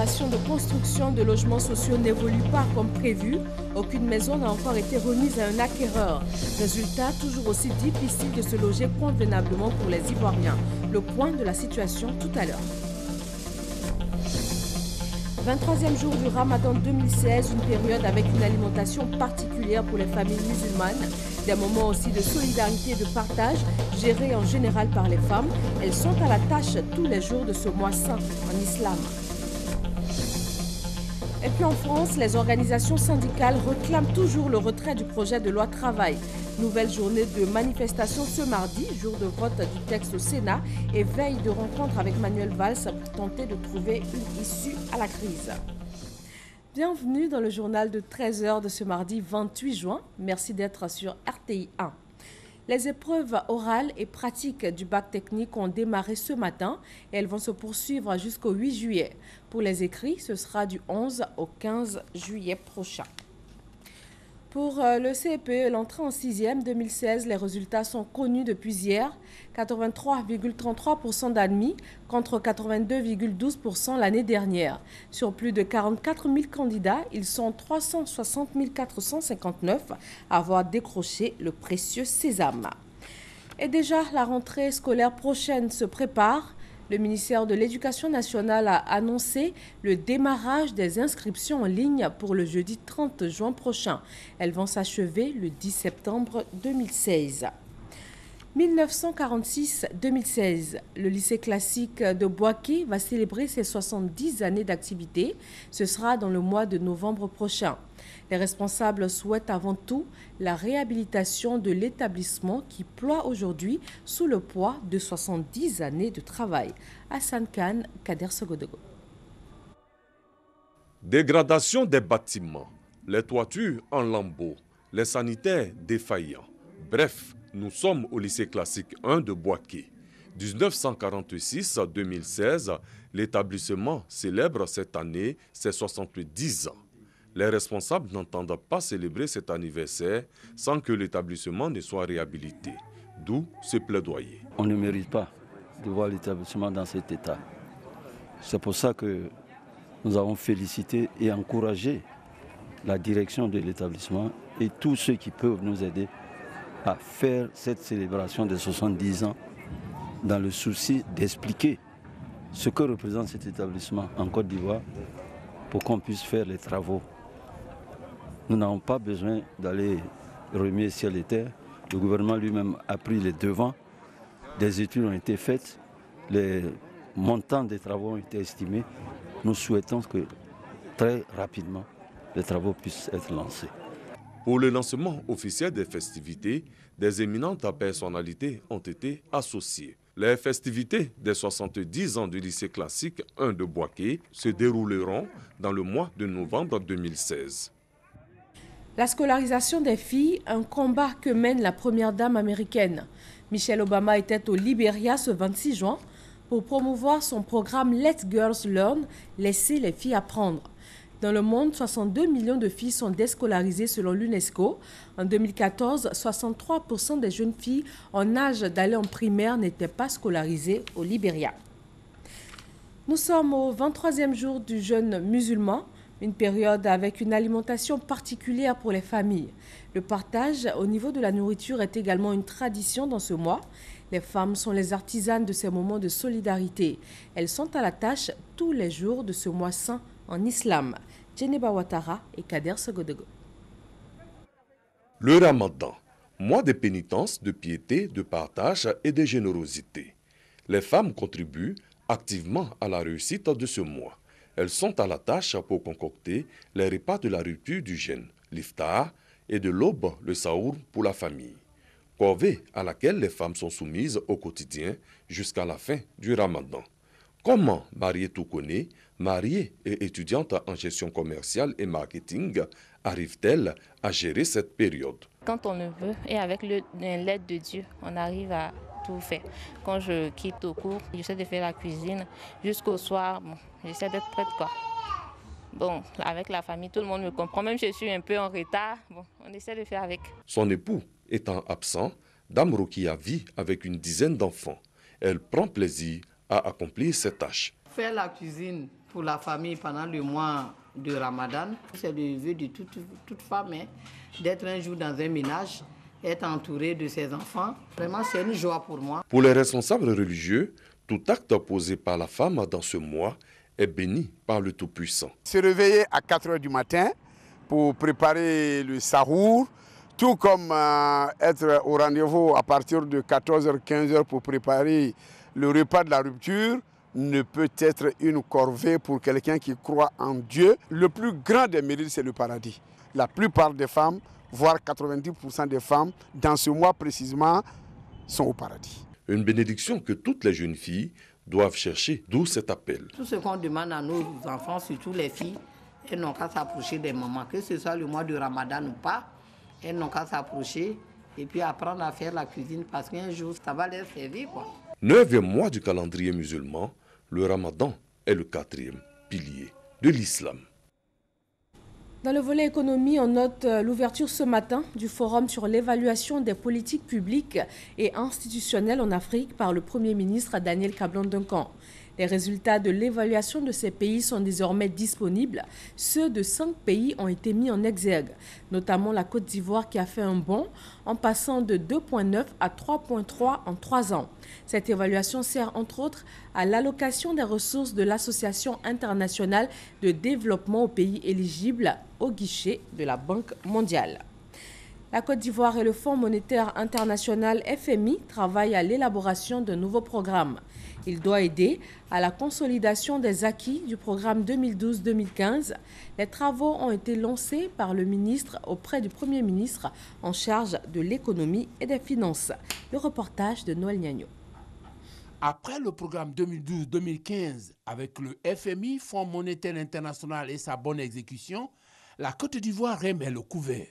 l'opération de construction de logements sociaux n'évolue pas comme prévu. Aucune maison n'a encore été remise à un acquéreur. Résultat, toujours aussi difficile de se loger convenablement pour les Ivoiriens. Le point de la situation tout à l'heure. 23e jour du Ramadan 2016, une période avec une alimentation particulière pour les familles musulmanes. Des moments aussi de solidarité et de partage, gérés en général par les femmes. Elles sont à la tâche tous les jours de ce mois saint en islam. Et puis en France, les organisations syndicales réclament toujours le retrait du projet de loi travail. Nouvelle journée de manifestation ce mardi, jour de vote du texte au Sénat et veille de rencontre avec Manuel Valls pour tenter de trouver une issue à la crise. Bienvenue dans le journal de 13h de ce mardi 28 juin. Merci d'être sur RTI 1. Les épreuves orales et pratiques du bac technique ont démarré ce matin et elles vont se poursuivre jusqu'au 8 juillet. Pour les écrits, ce sera du 11 au 15 juillet prochain. Pour le CEPE, l'entrée en 6e 2016, les résultats sont connus depuis hier. 83,33% d'admis contre 82,12% l'année dernière. Sur plus de 44 000 candidats, ils sont 360 459 à avoir décroché le précieux sésame. Et déjà, la rentrée scolaire prochaine se prépare. Le ministère de l'Éducation nationale a annoncé le démarrage des inscriptions en ligne pour le jeudi 30 juin prochain. Elles vont s'achever le 10 septembre 2016. 1946-2016, le lycée classique de Bouaké va célébrer ses 70 années d'activité. Ce sera dans le mois de novembre prochain. Les responsables souhaitent avant tout la réhabilitation de l'établissement qui ploie aujourd'hui sous le poids de 70 années de travail. Hassan Khan, Kader Sogodogo. Dégradation des bâtiments, les toitures en lambeaux, les sanitaires défaillants. Bref, nous sommes au lycée classique 1 de Bouaké. 1946-2016, l'établissement célèbre cette année ses 70 ans. Les responsables n'entendent pas célébrer cet anniversaire sans que l'établissement ne soit réhabilité. D'où ce plaidoyer. On ne mérite pas de voir l'établissement dans cet état. C'est pour ça que nous avons félicité et encouragé la direction de l'établissement et tous ceux qui peuvent nous aider à faire cette célébration de 70 ans dans le souci d'expliquer ce que représente cet établissement en Côte d'Ivoire pour qu'on puisse faire les travaux. Nous n'avons pas besoin d'aller remuer ciel et terre. Le gouvernement lui-même a pris les devants. Des études ont été faites. Les montants des travaux ont été estimés. Nous souhaitons que très rapidement, les travaux puissent être lancés. Pour le lancement officiel des festivités, des éminentes personnalités ont été associées. Les festivités des 70 ans du lycée classique 1 de Bouaké se dérouleront dans le mois de novembre 2016. La scolarisation des filles, un combat que mène la première dame américaine. Michelle Obama était au Libéria ce 26 juin pour promouvoir son programme Let Girls Learn, laisser les filles apprendre. Dans le monde, 62 millions de filles sont déscolarisées selon l'UNESCO. En 2014, 63% des jeunes filles en âge d'aller en primaire n'étaient pas scolarisées au Libéria. Nous sommes au 23e jour du jeûne musulman. Une période avec une alimentation particulière pour les familles. Le partage au niveau de la nourriture est également une tradition dans ce mois. Les femmes sont les artisanes de ces moments de solidarité. Elles sont à la tâche tous les jours de ce mois saint en islam. Djeneba Ouattara et Kader Sogodogo. Le Ramadan, mois de pénitence, de piété, de partage et de générosité. Les femmes contribuent activement à la réussite de ce mois. Elles sont à la tâche pour concocter les repas de la rupture du jeûne, l'iftar, et de l'aube, le saour pour la famille. Corvée à laquelle les femmes sont soumises au quotidien jusqu'à la fin du Ramadan. Comment Mariée Toukone, mariée et étudiante en gestion commerciale et marketing, arrive-t-elle à gérer cette période? Quand on le veut et avec l'aide de Dieu, on arrive à tout faire. Quand je quitte au cours, j'essaie de faire la cuisine jusqu'au soir. Bon, j'essaie d'être prête quoi. Bon, avec la famille, tout le monde me comprend. Même si je suis un peu en retard, bon, on essaie de faire avec. Son époux étant absent, Dame Rokia vit avec une dizaine d'enfants. Elle prend plaisir à accomplir ses tâches. Faire la cuisine pour la famille pendant le mois de Ramadan. C'est le vœu de toute femme d'être un jour dans un ménage, être entourée de ses enfants. Vraiment, c'est une joie pour moi. Pour les responsables religieux, tout acte posé par la femme dans ce mois est béni par le Tout-Puissant. Se réveiller à 4 h du matin pour préparer le sahour, tout comme être au rendez-vous à partir de 14 h, 15 h pour préparer le repas de la rupture, ne peut être une corvée pour quelqu'un qui croit en Dieu. Le plus grand des mérites, c'est le paradis. La plupart des femmes, voire 90% des femmes, dans ce mois précisément, sont au paradis. Une bénédiction que toutes les jeunes filles doivent chercher, d'où cet appel. Tout ce qu'on demande à nos enfants, surtout les filles, elles n'ont qu'à s'approcher des mamans, que ce soit le mois de Ramadan ou pas, elles n'ont qu'à s'approcher et puis apprendre à faire la cuisine parce qu'un jour, ça va les servir, quoi. 9e mois du calendrier musulman, le Ramadan est le 4e pilier de l'islam. Dans le volet économie, on note l'ouverture ce matin du forum sur l'évaluation des politiques publiques et institutionnelles en Afrique par le Premier ministre Daniel Kablan-Duncan. Les résultats de l'évaluation de ces pays sont désormais disponibles. Ceux de 5 pays ont été mis en exergue, notamment la Côte d'Ivoire qui a fait un bond en passant de 2,9 à 3,3 en 3 ans. Cette évaluation sert entre autres à l'allocation des ressources de l'Association internationale de développement aux pays éligibles au guichet de la Banque mondiale. La Côte d'Ivoire et le Fonds monétaire international FMI travaillent à l'élaboration de nouveaux programmes. Il doit aider à la consolidation des acquis du programme 2012-2015. Les travaux ont été lancés par le ministre auprès du Premier ministre en charge de l'économie et des finances. Le reportage de Noël Niagno. Après le programme 2012-2015 avec le FMI, Fonds monétaire international et sa bonne exécution, la Côte d'Ivoire remet le couvert.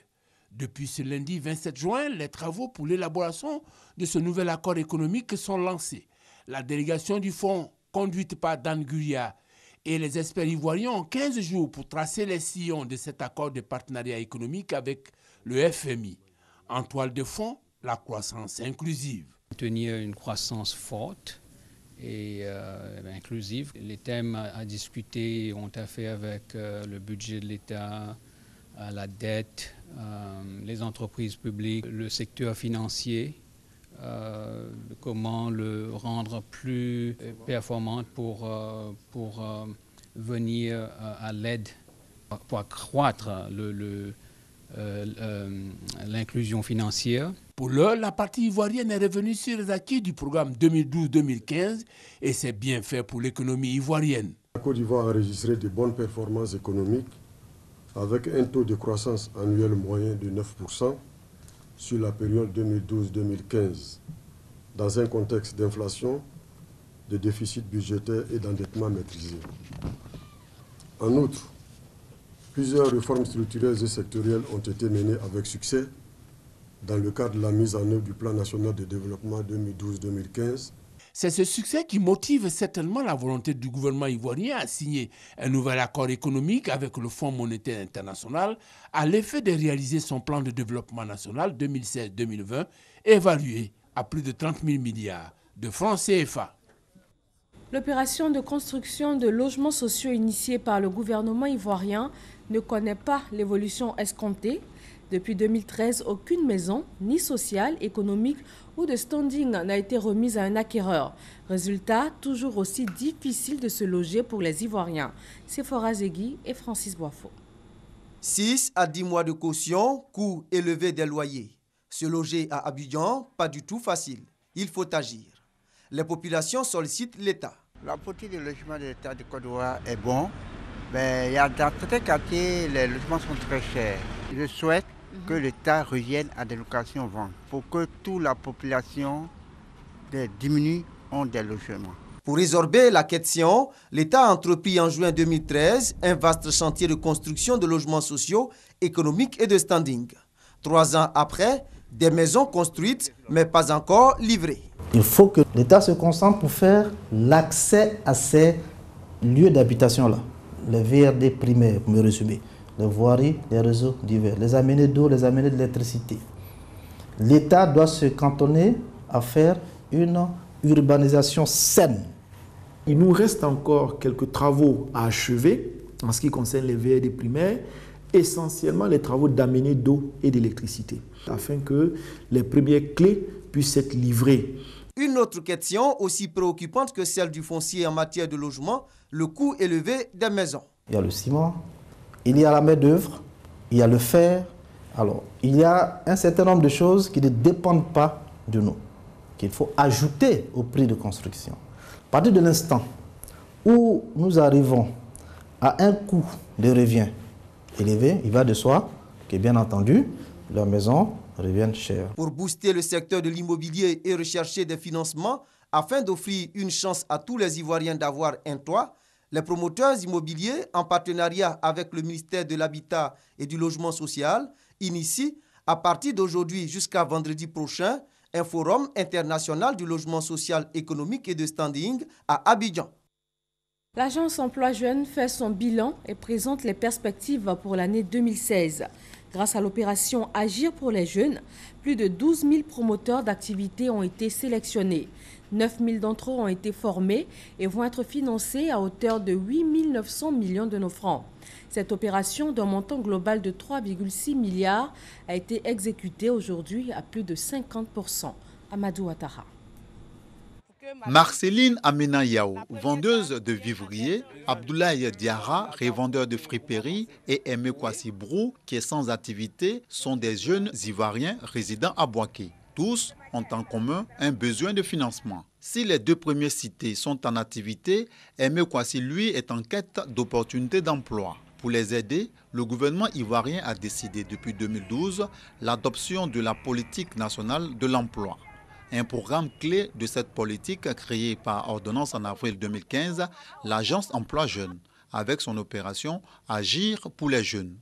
Depuis ce lundi 27 juin, les travaux pour l'élaboration de ce nouvel accord économique sont lancés. La délégation du fonds, conduite par Dan Guria, et les experts ivoiriens ont 15 jours pour tracer les sillons de cet accord de partenariat économique avec le FMI. En toile de fond, la croissance inclusive. Tenir une croissance forte et inclusive. Les thèmes à discuter ont à faire avec le budget de l'État, la dette, les entreprises publiques, le secteur financier, comment le rendre plus performant pour venir à l'aide, pour accroître l'inclusion financière. Pour l'heure, la partie ivoirienne est revenue sur les acquis du programme 2012-2015 et c'est bien fait pour l'économie ivoirienne. La Côte d'Ivoire a enregistré de bonnes performances économiques avec un taux de croissance annuel moyen de 9% sur la période 2012-2015, dans un contexte d'inflation, de déficit budgétaire et d'endettement maîtrisé. En outre, plusieurs réformes structurelles et sectorielles ont été menées avec succès dans le cadre de la mise en œuvre du Plan national de développement 2012-2015. C'est ce succès qui motive certainement la volonté du gouvernement ivoirien à signer un nouvel accord économique avec le Fonds monétaire international à l'effet de réaliser son plan de développement national 2016-2020 évalué à plus de 30 000 milliards de francs CFA. L'opération de construction de logements sociaux initiée par le gouvernement ivoirien ne connaît pas l'évolution escomptée. Depuis 2013, aucune maison, ni sociale, économique ou de standing n'a été remise à un acquéreur. Résultat, toujours aussi difficile de se loger pour les Ivoiriens. Sephora Zegui et Francis Boifo. 6 à 10 mois de caution, coût élevé des loyers. Se loger à Abidjan, pas du tout facile. Il faut agir. Les populations sollicitent l'État. La politique de logement de l'État de Côte d'Ivoire est bon. Mais dans certains quartiers, les logements sont très chers. Je souhaite que l'État revienne à des locations ventes pour que toute la population diminue en des logements. Pour résorber la question, l'État a entrepris en juin 2013 un vaste chantier de construction de logements sociaux, économiques et de standing. 3 ans après, des maisons construites, mais pas encore livrées. Il faut que l'État se concentre pour faire l'accès à ces lieux d'habitation-là. Les VRD primaires, pour me résumer, les voiries, les réseaux divers, les amener d'eau, les amener d'électricité. L'État doit se cantonner à faire une urbanisation saine Il nous reste encore quelques travaux à achever en ce qui concerne les VRD primaires, essentiellement les travaux d'amener d'eau et d'électricité, afin que les premières clés puissent être livrées. Une autre question aussi préoccupante que celle du foncier en matière de logement, le coût élevé des maisons. Il y a le ciment, il y a la main-d'œuvre, il y a le fer. Alors, il y a un certain nombre de choses qui ne dépendent pas de nous, qu'il faut ajouter au prix de construction. À partir de l'instant où nous arrivons à un coût de revient élevé, il va de soi que, bien entendu, leurs maisons reviennent chères. Pour booster le secteur de l'immobilier et rechercher des financements afin d'offrir une chance à tous les Ivoiriens d'avoir un toit, les promoteurs immobiliers, en partenariat avec le ministère de l'Habitat et du Logement social, initient, à partir d'aujourd'hui jusqu'à vendredi prochain, un forum international du logement social, économique et de standing à Abidjan. L'agence Emploi Jeunes fait son bilan et présente les perspectives pour l'année 2016. Grâce à l'opération Agir pour les jeunes, plus de 12 000 promoteurs d'activités ont été sélectionnés. 9 000 d'entre eux ont été formés et vont être financés à hauteur de 8 900 millions de nos francs. Cette opération d'un montant global de 3,6 milliards a été exécutée aujourd'hui à plus de 50%. Amadou Ouattara. Marceline Amena Yao, vendeuse de vivriers, Abdoulaye Diarra, revendeur de friperies et Aimé Kwasi Brou, qui est sans activité, sont des jeunes Ivoiriens résidant à Bouaké. Tous ont en commun un besoin de financement. Si les deux premiers cités sont en activité, Aimé Kwasi, lui, est en quête d'opportunités d'emploi. Pour les aider, le gouvernement ivoirien a décidé depuis 2012 l'adoption de la politique nationale de l'emploi. Un programme clé de cette politique créé par ordonnance en avril 2015, l'agence Emploi Jeunes, avec son opération Agir pour les jeunes.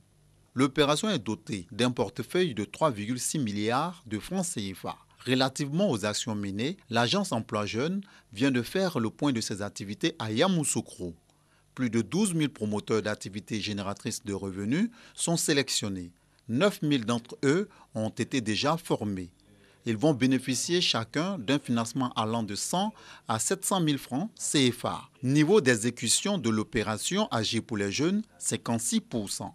L'opération est dotée d'un portefeuille de 3,6 milliards de francs CFA. Relativement aux actions menées, l'agence Emploi Jeunes vient de faire le point de ses activités à Yamoussoukro. Plus de 12 000 promoteurs d'activités génératrices de revenus sont sélectionnés. 9 000 d'entre eux ont été déjà formés. Ils vont bénéficier chacun d'un financement allant de 100 à 700 000 francs CFA. Niveau d'exécution de l'opération Agir pour les jeunes, 56%.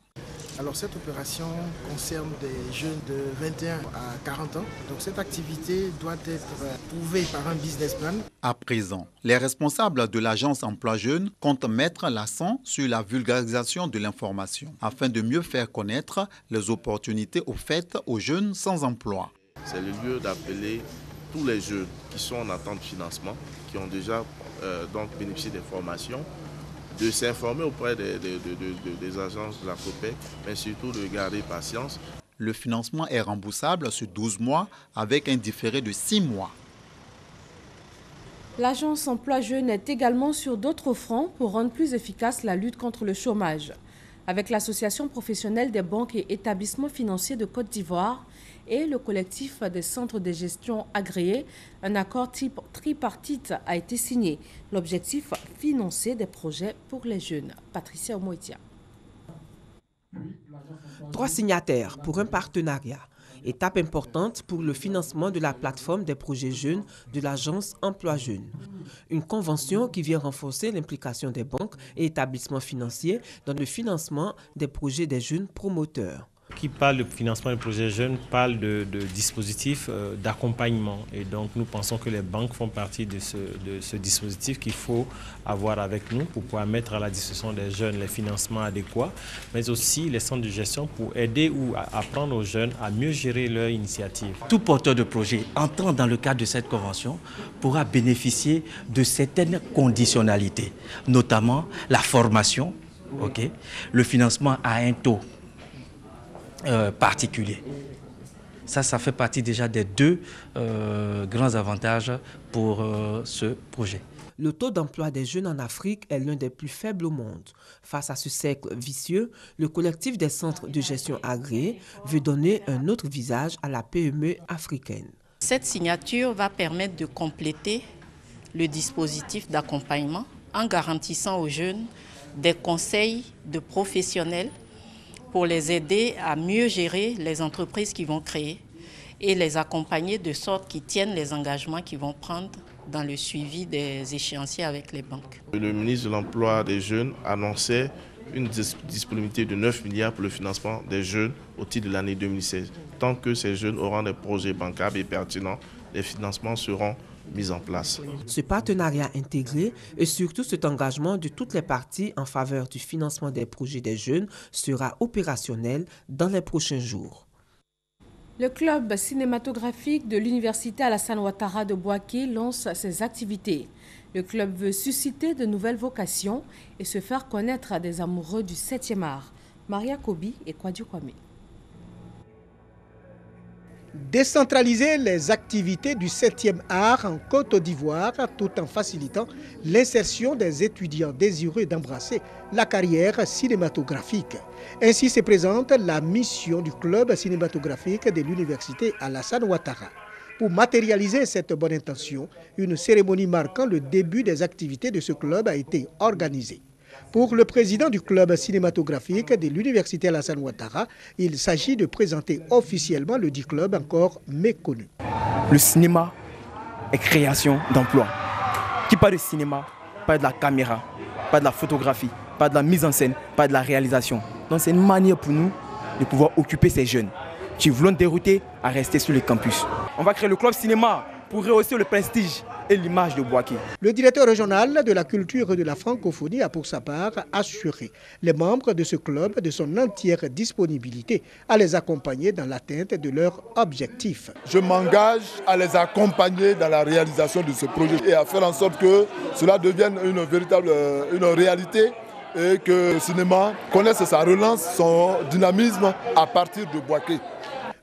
Alors cette opération concerne des jeunes de 21 à 40 ans. Donc cette activité doit être prouvée par un business plan. À présent, les responsables de l'agence Emploi Jeunes comptent mettre l'accent sur la vulgarisation de l'information afin de mieux faire connaître les opportunités offertes aux jeunes sans emploi. C'est le lieu d'appeler tous les jeunes qui sont en attente de financement, qui ont déjà donc bénéficié des formations, de s'informer auprès des agences de la COPEC, mais surtout de garder patience. Le financement est remboursable sur 12 mois avec un différé de 6 mois. L'agence Emploi Jeunes est également sur d'autres fronts pour rendre plus efficace la lutte contre le chômage. Avec l'Association professionnelle des banques et établissements financiers de Côte d'Ivoire et le collectif des centres de gestion agréés, un accord tripartite a été signé. L'objectif, financer des projets pour les jeunes. Patricia Omoitia. 3 signataires pour un partenariat. Étape importante pour le financement de la plateforme des projets jeunes de l'agence Emploi Jeunes. Une convention qui vient renforcer l'implication des banques et établissements financiers dans le financement des projets des jeunes promoteurs. Qui parle de financement des projets jeunes parle de dispositifs d'accompagnement. Et donc nous pensons que les banques font partie de ce dispositif qu'il faut avoir avec nous pour pouvoir mettre à la disposition des jeunes les financements adéquats, mais aussi les centres de gestion pour aider ou apprendre aux jeunes à mieux gérer leur initiative. Tout porteur de projet entrant dans le cadre de cette convention pourra bénéficier de certaines conditionnalités, notamment la formation, le financement à un taux particulier. Ça fait partie déjà des 2 grands avantages pour ce projet. Le taux d'emploi des jeunes en Afrique est l'un des plus faibles au monde. Face à ce cercle vicieux, le collectif des centres de gestion agréés veut donner un autre visage à la PME africaine. Cette signature va permettre de compléter le dispositif d'accompagnement en garantissant aux jeunes des conseils de professionnels pour les aider à mieux gérer les entreprises qu'ils vont créer et les accompagner de sorte qu'ils tiennent les engagements qu'ils vont prendre dans le suivi des échéanciers avec les banques. Le ministre de l'Emploi des Jeunes annonçait une disponibilité de 9 milliards pour le financement des jeunes au titre de l'année 2016. Tant que ces jeunes auront des projets bancables et pertinents, les financements seront mis en place. Ce partenariat intégré et surtout cet engagement de toutes les parties en faveur du financement des projets des jeunes sera opérationnel dans les prochains jours. Le club cinématographique de l'Université Alassane Ouattara de Bouaké lance ses activités. Le club veut susciter de nouvelles vocations et se faire connaître à des amoureux du 7e art. Maria Kobi et Kwadio Kwame. Décentraliser les activités du 7e art en Côte d'Ivoire tout en facilitant l'insertion des étudiants désireux d'embrasser la carrière cinématographique. Ainsi se présente la mission du club cinématographique de l'Université Alassane Ouattara. Pour matérialiser cette bonne intention, une cérémonie marquant le début des activités de ce club a été organisée. Pour le président du club cinématographique de l'Université Alassane Ouattara, il s'agit de présenter officiellement le dit club encore méconnu. Le cinéma est création d'emplois. Qui parle de cinéma, parle de la caméra, pas de la photographie, pas de la mise en scène, pas de la réalisation. Donc c'est une manière pour nous de pouvoir occuper ces jeunes qui voulons dérouter à rester sur le campus. On va créer le club cinéma pour rehausser le prestige et l'image de Bouaké. Le directeur régional de la culture et de la francophonie a pour sa part assuré les membres de ce club de son entière disponibilité à les accompagner dans l'atteinte de leurs objectifs. Je m'engage à les accompagner dans la réalisation de ce projet et à faire en sorte que cela devienne une réalité et que le cinéma connaisse sa relance, son dynamisme à partir de Bouaké.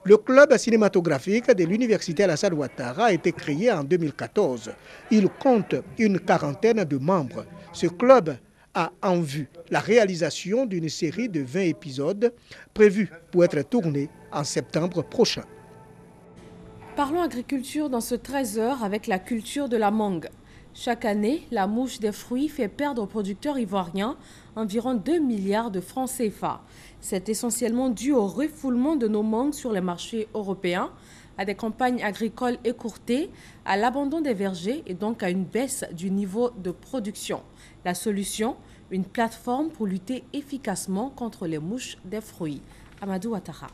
Le club cinématographique de l'Université Alassane Ouattara a été créé en 2014. Il compte une quarantaine de membres. Ce club a en vue la réalisation d'une série de 20 épisodes prévus pour être tournés en septembre prochain. Parlons agriculture dans ce 13h avec la culture de la mangue. Chaque année, la mouche des fruits fait perdre aux producteurs ivoiriens environ 2 milliards de francs CFA. C'est essentiellement dû au refoulement de nos mangues sur les marchés européens, à des campagnes agricoles écourtées, à l'abandon des vergers et donc à une baisse du niveau de production. La solution, une plateforme pour lutter efficacement contre les mouches des fruits. Amadou Ouattara.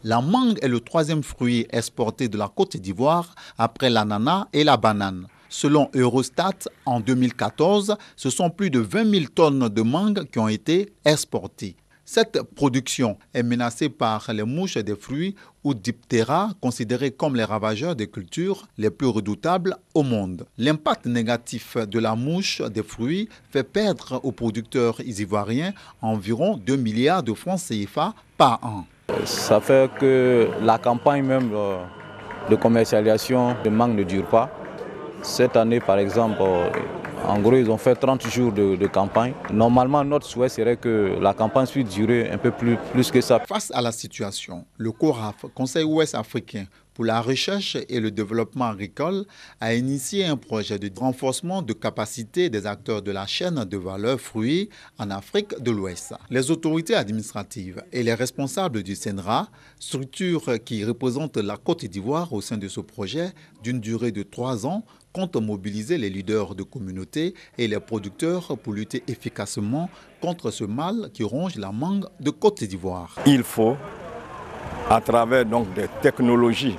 La mangue est le troisième fruit exporté de la Côte d'Ivoire après l'ananas et la banane. Selon Eurostat, en 2014, ce sont plus de 20 000 tonnes de mangue qui ont été exportées. Cette production est menacée par les mouches des fruits ou Diptera, considérées comme les ravageurs des cultures les plus redoutables au monde. L'impact négatif de la mouche des fruits fait perdre aux producteurs ivoiriens environ 2 milliards de francs CFA par an. Ça fait que la campagne même de commercialisation de mangue ne dure pas. Cette année, par exemple, en gros, ils ont fait 30 jours de campagne. Normalement, notre souhait serait que la campagne puisse durer un peu plus que ça. Face à la situation, le CORAF, Conseil ouest africain pour la recherche et le développement agricole, a initié un projet de renforcement de capacité des acteurs de la chaîne de valeur fruits en Afrique de l'Ouest. Les autorités administratives et les responsables du CNRA, structure qui représente la Côte d'Ivoire au sein de ce projet d'une durée de 3 ans, comptent mobiliser les leaders de communautés et les producteurs pour lutter efficacement contre ce mal qui ronge la mangue de Côte d'Ivoire. Il faut, à travers donc des technologies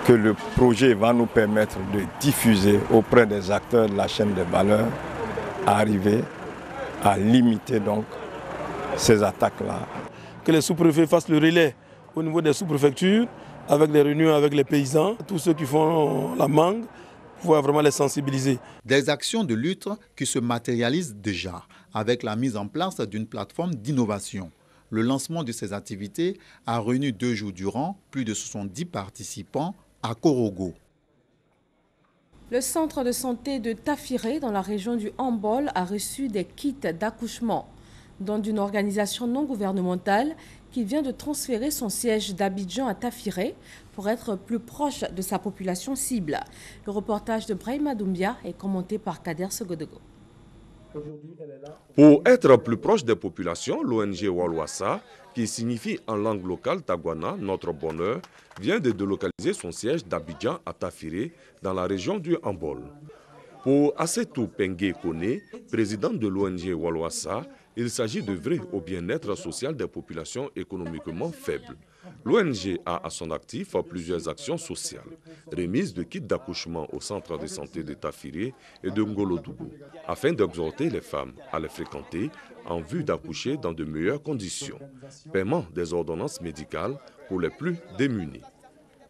que le projet va nous permettre de diffuser auprès des acteurs de la chaîne de valeur, arriver à limiter donc ces attaques-là. Que les sous-préfets fassent le relais au niveau des sous-préfectures, avec des réunions avec les paysans, tous ceux qui font la mangue, pour vraiment les sensibiliser. Des actions de lutte qui se matérialisent déjà avec la mise en place d'une plateforme d'innovation. Le lancement de ces activités a réuni 2 jours durant plus de 70 participants à Korogo. Le centre de santé de Tafiré, dans la région du Hambol, a reçu des kits d'accouchement, dont d'une organisation non gouvernementale qui vient de transférer son siège d'Abidjan à Tafiré pour être plus proche de sa population cible. Le reportage de Brahima Doumbia est commenté par Kader Segodego. Pour être plus proche des populations, l'ONG Walwassa, qui signifie en langue locale Tagwana, notre bonheur, vient de délocaliser son siège d'Abidjan à Tafiré, dans la région du Hambol. Pour Assetou Pengue Kone, président de l'ONG Walwassa, il s'agit d'œuvrer au bien-être social des populations économiquement faibles. L'ONG a à son actif plusieurs actions sociales. Remise de kits d'accouchement au centre de santé de Tafiré et de Ngolodougou, afin d'exhorter les femmes à les fréquenter en vue d'accoucher dans de meilleures conditions. Paiement des ordonnances médicales pour les plus démunis.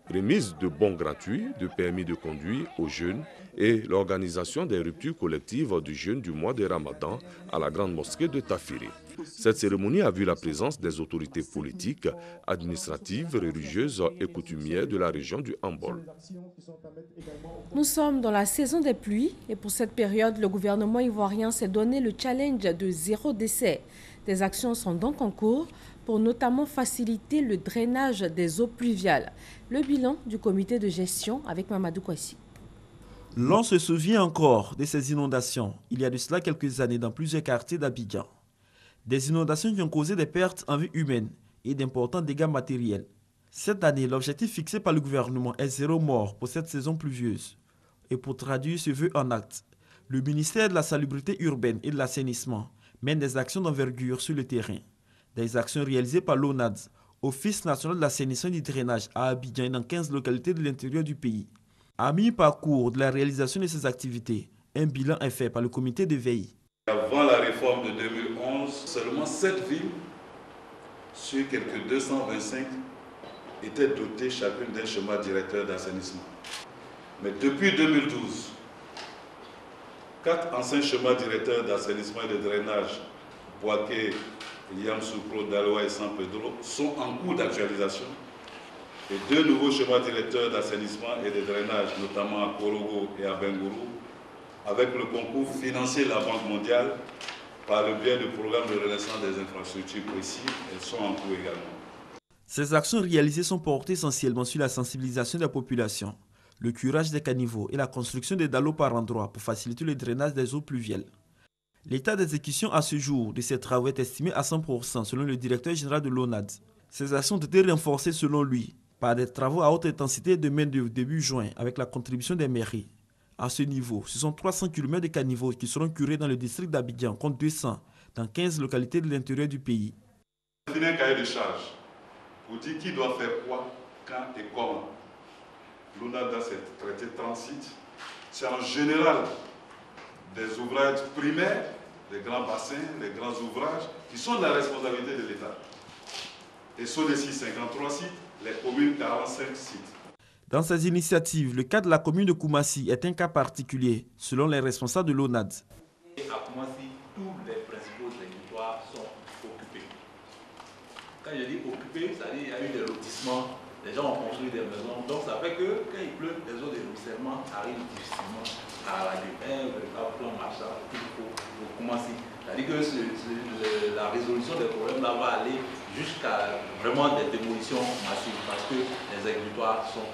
Remise de bons gratuits, de permis de conduire aux jeunes et l'organisation des ruptures collectives du jeûne du mois de Ramadan à la grande mosquée de Tafiré. Cette cérémonie a vu la présence des autorités politiques, administratives, religieuses et coutumières de la région du Hambol. Nous sommes dans la saison des pluies et pour cette période, le gouvernement ivoirien s'est donné le challenge de 0 décès. Des actions sont donc en cours pour notamment faciliter le drainage des eaux pluviales. Le bilan du comité de gestion avec Mamadou Kwasi. L'on se souvient encore de ces inondations, il y a de cela quelques années dans plusieurs quartiers d'Abidjan. Des inondations qui ont causé des pertes en vie humaine et d'importants dégâts matériels. Cette année, l'objectif fixé par le gouvernement est 0 mort pour cette saison pluvieuse. Et pour traduire ce vœu en actes, le ministère de la Salubrité urbaine et de l'assainissement mène des actions d'envergure sur le terrain. Des actions réalisées par l'ONAD, Office national de l'assainissement et du drainage à Abidjan et dans 15 localités de l'intérieur du pays. À mi-parcours de la réalisation de ces activités, un bilan est fait par le comité de veille. Avant la réforme de 2011, seulement 7 villes sur quelques 225 étaient dotées chacune d'un schéma directeur d'assainissement. Mais depuis 2012, 4 anciens schémas directeurs d'assainissement et de drainage, Boaké, Yamsoukro, Daloa et San Pedro, sont en cours d'actualisation. Et 2 nouveaux schémas directeurs d'assainissement et de drainage, notamment à Korogo et à Bengourou, avec le concours financier de la Banque mondiale par le biais du programme de renaissance des infrastructures précis, elles sont en cours également. Ces actions réalisées sont portées essentiellement sur la sensibilisation des populations, le curage des caniveaux et la construction des dallots par endroits pour faciliter le drainage des eaux pluviales. L'état d'exécution à ce jour de ces travaux est estimé à 100% selon le directeur général de l'ONAD. Ces actions ont été renforcées selon lui par des travaux à haute intensité de main-d'œuvre début juin avec la contribution des mairies. À ce niveau, ce sont 300 km de caniveaux qui seront curés dans le district d'Abidjan, contre 200 dans 15 localités de l'intérieur du pays. Il y a un cahier de charge pour dire qui doit faire quoi, quand et comment. L'ONAD s'est traité 30 sites. C'est en général des ouvrages primaires, les grands bassins, les grands ouvrages, qui sont de la responsabilité de l'État. Et sur les 653 sites, les communes 45 sites. Dans ces initiatives, le cas de la commune de Koumassi est un cas particulier, selon les responsables de l'ONAD. À Koumassi, tous les principaux territoires sont occupés. Quand je dis occupés, ça veut dire qu'il y a eu des lotissements, les gens ont construit des maisons, donc ça fait que quand il pleut, les eaux de ruissellement arrivent difficilement à la un véritable plan Marshall qu'il faut pour Koumassi. C'est-à-dire que la résolution des problèmes là va aller jusqu'à vraiment des démolitions massives parce que les exutoires sont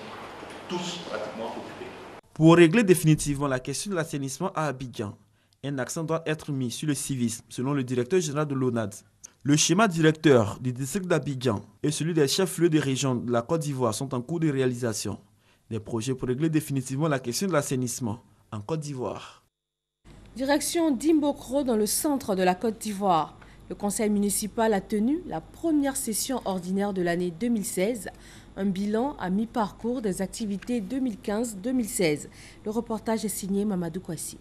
tous pratiquement occupés. Pour régler définitivement la question de l'assainissement à Abidjan, un accent doit être mis sur le civisme, selon le directeur général de l'ONAD. Le schéma directeur du district d'Abidjan et celui des chefs-lieux des régions de la Côte d'Ivoire sont en cours de réalisation. Des projets pour régler définitivement la question de l'assainissement en Côte d'Ivoire. Direction d'Imbokro dans le centre de la Côte d'Ivoire. Le conseil municipal a tenu la première session ordinaire de l'année 2016. Un bilan à mi-parcours des activités 2015-2016. Le reportage est signé Mamadou Kwasi.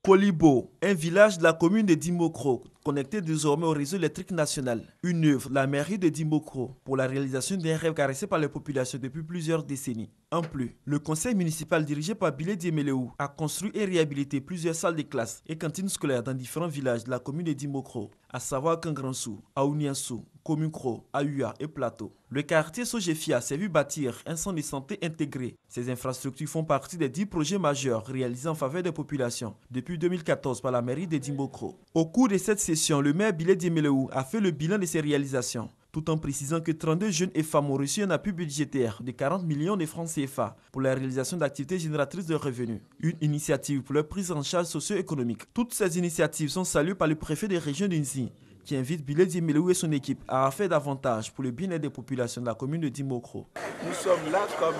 Kolibo, un village de la commune de Dimbokro, connecté désormais au réseau électrique national. Une œuvre de la mairie de Dimbokro pour la réalisation d'un rêve caressé par les populations depuis plusieurs décennies. En plus, le conseil municipal dirigé par Bilé Diemeleou a construit et réhabilité plusieurs salles de classe et cantines scolaires dans différents villages de la commune de Dimbokro, à savoir Kangransou, Aouniansou, Komukro, Aoua et Plateau. Le quartier Sojefia s'est vu bâtir un centre de santé intégré. Ces infrastructures font partie des 10 projets majeurs réalisés en faveur des populations depuis 2014 par la mairie de Dimbokro. Au cours de cette session, le maire Bilé Diemeleou a fait le bilan de ces réalisations. tout en précisant que 32 jeunes et femmes ont reçu un appui budgétaire de 40 millions de francs CFA pour la réalisation d'activités génératrices de revenus. Une initiative pour leur prise en charge socio-économique. Toutes ces initiatives sont saluées par le préfet de région d'Inzi, qui invite Bilé Dimelou et son équipe à faire davantage pour le bien-être des populations de la commune de Dimokro. Nous sommes là comme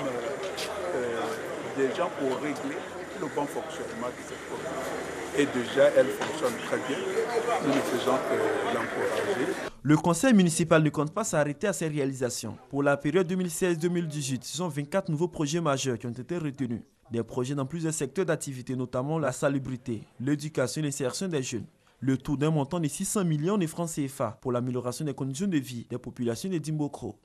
des gens pour régler le bon fonctionnement de cette commune. Et déjà, elle fonctionne très bien. Nous ne faisons que l'encourager. Le conseil municipal ne compte pas s'arrêter à ces réalisations. Pour la période 2016-2018, ce sont 24 nouveaux projets majeurs qui ont été retenus. Des projets dans plusieurs secteurs d'activité, notamment la salubrité, l'éducation et l'insertion des jeunes. Le tout d'un montant de 600 millions de francs CFA pour l'amélioration des conditions de vie des populations de Dimokro.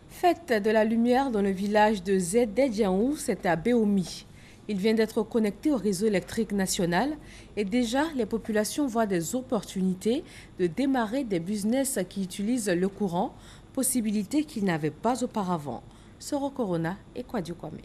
Fête de la lumière dans le village de Zededjaou, c'est à Béoumi. Il vient d'être connecté au réseau électrique national et déjà les populations voient des opportunités de démarrer des business qui utilisent le courant, possibilité qu'ils n'avaient pas auparavant. Soro Corona et Kwadio Kwame.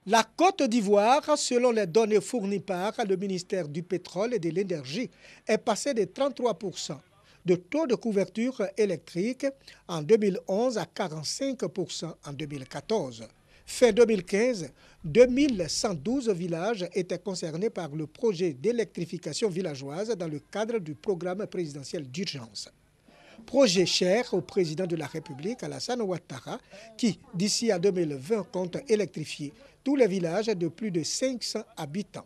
La Côte d'Ivoire, selon les données fournies par le ministère du Pétrole et de l'Énergie, est passée de 33% de taux de couverture électrique en 2011 à 45% en 2014. Fin 2015, 2112 villages étaient concernés par le projet d'électrification villageoise dans le cadre du programme présidentiel d'urgence. Projet cher au président de la République, Alassane Ouattara, qui, d'ici à 2020, compte électrifier tous les villages de plus de 500 habitants.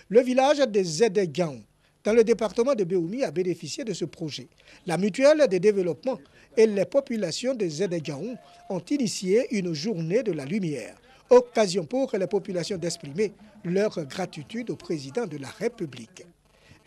Le village de Zededjaou, dans le département de Béoumi, a bénéficié de ce projet. La mutuelle de développement et les populations de Zededjaou ont initié une journée de la lumière, occasion pour les populations d'exprimer leur gratitude au président de la République.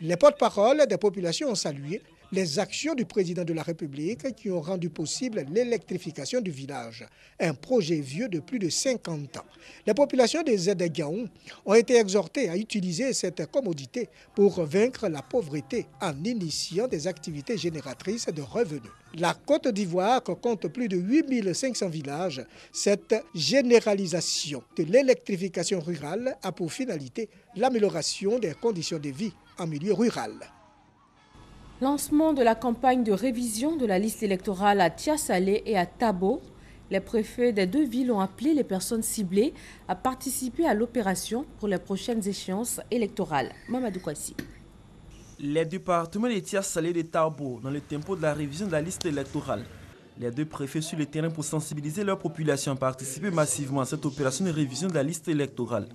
Les porte-paroles des populations ont salué les actions du président de la République qui ont rendu possible l'électrification du village, un projet vieux de plus de 50 ans. Les populations de Zededjaou ont été exhortées à utiliser cette commodité pour vaincre la pauvreté en initiant des activités génératrices de revenus. La Côte d'Ivoire compte plus de 8500 villages. Cette généralisation de l'électrification rurale a pour finalité l'amélioration des conditions de vie en milieu rural. Lancement de la campagne de révision de la liste électorale à Tiasalé et à Tabo. Les préfets des deux villes ont appelé les personnes ciblées à participer à l'opération pour les prochaines échéances électorales. Mamadou Kwasi. Les départements de Tiasalé et de Tabo dans le tempo de la révision de la liste électorale. Les deux préfets sur le terrain pour sensibiliser leur population à participer massivement à cette opération de révision de la liste électorale.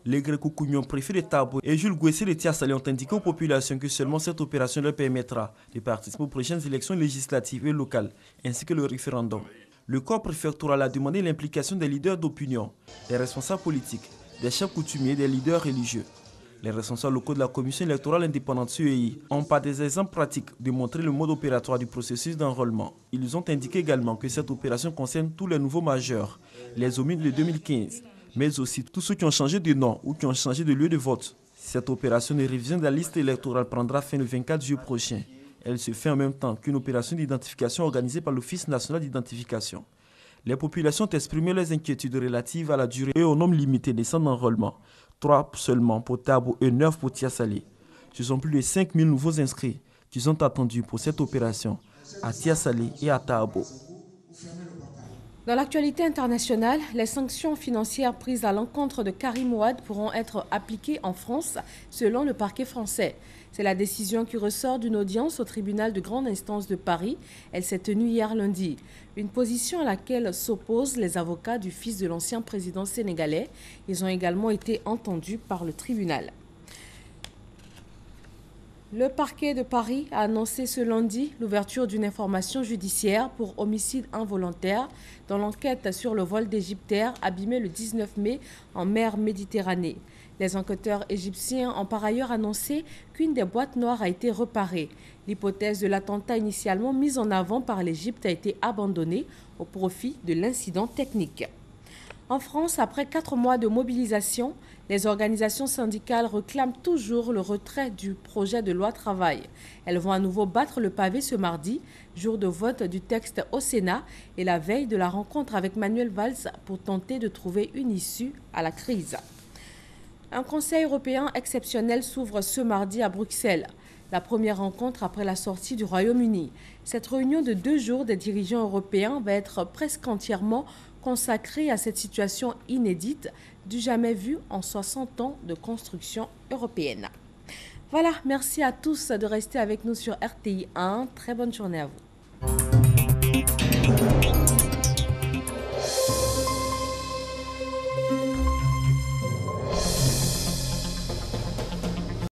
Les Greco-Kougnon, préfet de Tabo, et Jules Gouessé de Tiasalé ont indiqué aux populations que seulement cette opération leur permettra de participer aux prochaines élections législatives et locales, ainsi que le référendum. Le corps préfectoral a demandé l'implication des leaders d'opinion, des responsables politiques, des chefs coutumiers et des leaders religieux. Les responsables locaux de la Commission électorale indépendante CEI ont par des exemples pratiques démontré le mode opératoire du processus d'enrôlement. Ils ont indiqué également que cette opération concerne tous les nouveaux majeurs, les homines de 2015, mais aussi tous ceux qui ont changé de nom ou qui ont changé de lieu de vote. Cette opération de révision de la liste électorale prendra fin le 24 juillet prochain. Elle se fait en même temps qu'une opération d'identification organisée par l'Office national d'identification. Les populations ont exprimé leurs inquiétudes relatives à la durée et au nombre limité des centres d'enrôlement. 3 seulement pour Tabo et 9 pour Tiasalé. Ce sont plus de 5000 nouveaux inscrits qui sont attendus pour cette opération à Tiasalé et à Tabo. Dans l'actualité internationale, les sanctions financières prises à l'encontre de Karim Ouad pourront être appliquées en France selon le parquet français. C'est la décision qui ressort d'une audience au tribunal de grande instance de Paris. Elle s'est tenue hier lundi. Une position à laquelle s'opposent les avocats du fils de l'ancien président sénégalais. Ils ont également été entendus par le tribunal. Le parquet de Paris a annoncé ce lundi l'ouverture d'une information judiciaire pour homicide involontaire dans l'enquête sur le vol d'Égyptaires abîmé le 19 mai en mer Méditerranée. Les enquêteurs égyptiens ont par ailleurs annoncé qu'une des boîtes noires a été réparée. L'hypothèse de l'attentat initialement mise en avant par l'Égypte a été abandonnée au profit de l'incident technique. En France, après 4 mois de mobilisation, les organisations syndicales réclament toujours le retrait du projet de loi travail. Elles vont à nouveau battre le pavé ce mardi, jour de vote du texte au Sénat et la veille de la rencontre avec Manuel Valls pour tenter de trouver une issue à la crise. Un conseil européen exceptionnel s'ouvre ce mardi à Bruxelles. La première rencontre après la sortie du Royaume-Uni. Cette réunion de 2 jours des dirigeants européens va être presque entièrement consacrée à cette situation inédite du jamais vu en 60 ans de construction européenne. Voilà, merci à tous de rester avec nous sur RTI 1. Très bonne journée à vous.